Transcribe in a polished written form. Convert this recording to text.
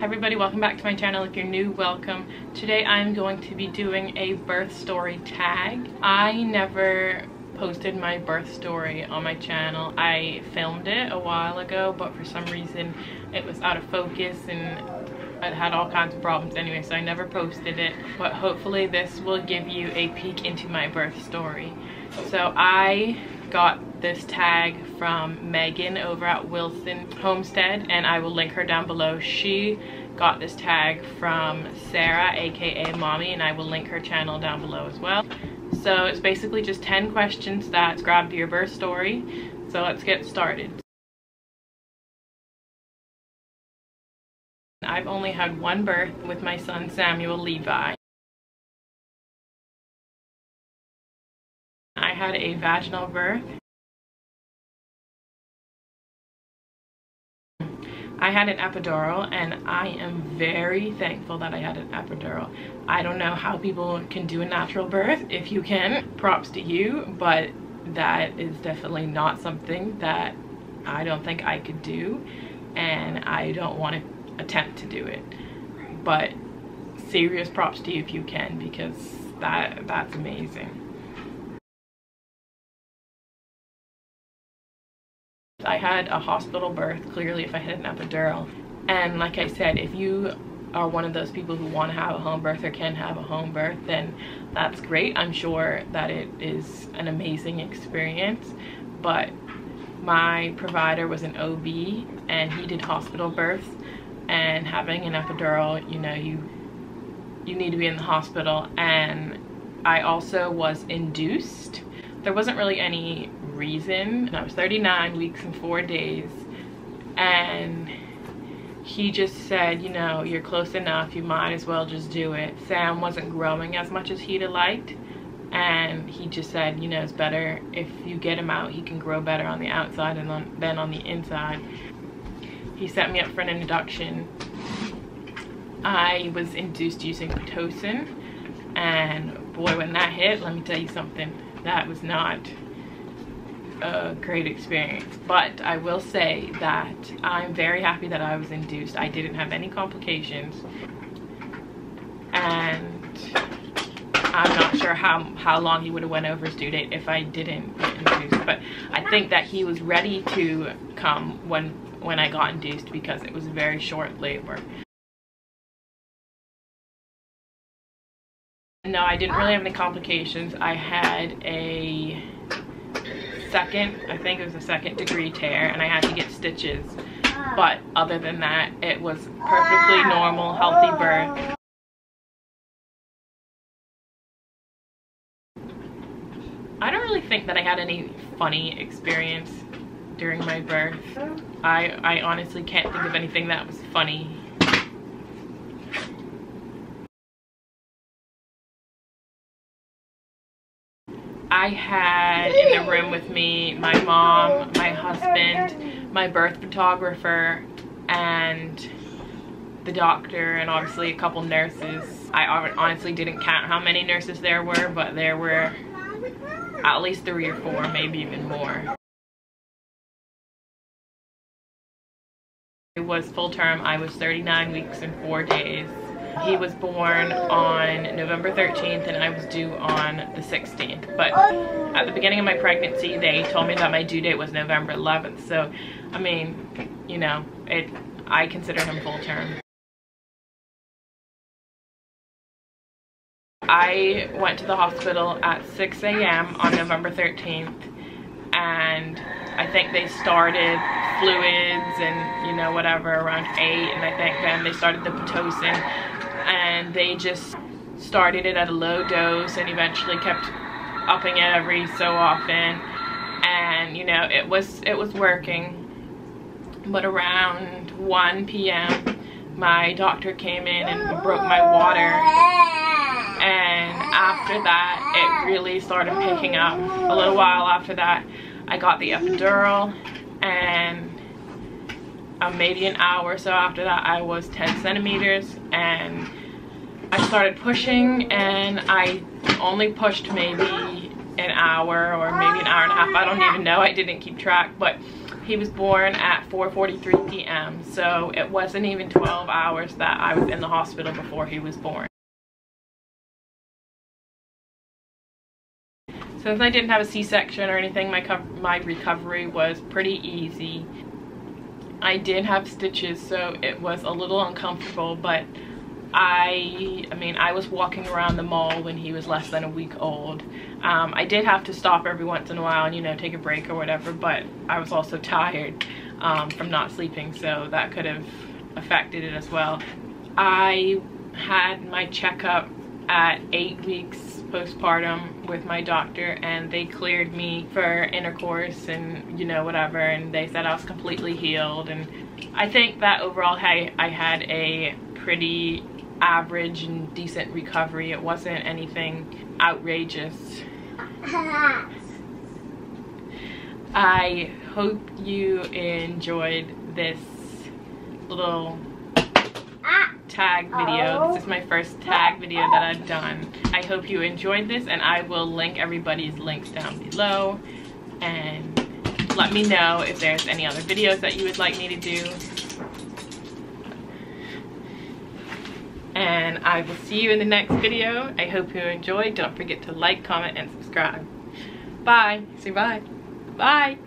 Hi everybody, welcome back to my channel. If you're new, welcome. Today I'm going to be doing a birth story tag. I never posted my birth story on my channel. I filmed it a while ago, but for some reason it was out of focus and it had all kinds of problems anyway, so I never posted it. But hopefully this will give you a peek into my birth story. So I got this tag from Megan over at Wilson Homestead, and I will link her down below. She got this tag from Sarah, aka Mommy, and I will link her channel down below as well. So it's basically just 10 questions that describe your birth story. So let's get started. I've only had one birth with my son Samuel Levi. I had a vaginal birth. I had an epidural, and I am very thankful that I had an epidural. I don't know how people can do a natural birth. If you can, props to you, but that is definitely not something that I don't think I could do, and I don't want to attempt to do it. But serious props to you if you can, because that's amazing. I had a hospital birth, clearly, if I had an epidural. And like I said, if you are one of those people who want to have a home birth or can have a home birth, then that's great. I'm sure that it is an amazing experience. But my provider was an OB and he did hospital births, and having an epidural, you know, you need to be in the hospital. And I also was induced. There wasn't really any reason. I was 39 weeks and 4 days, and he just said, you know, you're close enough, you might as well just do it. Sam wasn't growing as much as he'd have liked, and he just said, you know, it's better if you get him out, he can grow better on the outside than on the inside. He set me up for an induction. I was induced using Pitocin, and boy, when that hit, let me tell you something, that was not a great experience. But I will say that I'm very happy that I was induced. I didn't have any complications, and I'm not sure how long he would have went over his due date if I didn't get induced. But I think that he was ready to come when I got induced, because it was a very short labor. No, I didn't really have any complications. I had a I think it was a second degree tear, and I had to get stitches. But other than that, it was perfectly normal, healthy birth. I don't really think that I had any funny experience during my birth. I honestly can't think of anything that was funny. I had in the room with me my mom, my husband, my birth photographer, and the doctor, and obviously a couple nurses. I honestly didn't count how many nurses there were, but there were at least 3 or 4, maybe even more. It was full term. I was 39 weeks and 4 days. He was born on November 13th and I was due on the 16th. But at the beginning of my pregnancy, they told me that my due date was November 11th. So, I mean, you know, I consider him full term. I went to the hospital at 6 a.m. on November 13th, and I think they started fluids and, you know, whatever around 8, and I think then they started the Pitocin, and they just started it at a low dose and eventually kept upping it every so often. And, you know, it was working. But around 1 p.m. my doctor came in and broke my water, and after that it really started picking up. A little while after that I got the epidural, and maybe an hour or so after that I was 10 centimeters, and I started pushing, and I only pushed maybe an hour or maybe an hour and a half. I don't even know, I didn't keep track, but He was born at 4:43 p.m. so it wasn't even 12 hours that I was in the hospital before he was born. Since I didn't have a C-section or anything, my recovery was pretty easy. I did have stitches, so it was a little uncomfortable, but I mean, I was walking around the mall when he was less than a week old. I did have to stop every once in a while and, you know, take a break or whatever, but I was also tired from not sleeping, so that could have affected it as well. I had my checkup at 8 weeks postpartum with my doctor, and they cleared me for intercourse and, you know, whatever, and they said I was completely healed. And I think that overall I had a pretty average and decent recovery. It wasn't anything outrageous. I hope you enjoyed this little tag video. This is my first tag video that I've done. I hope you enjoyed this, and I will link everybody's links down below, and let me know if there's any other videos that you would like me to do. And I will see you in the next video. I hope you enjoyed. Don't forget to like, comment, and subscribe. Bye. Say bye. Bye.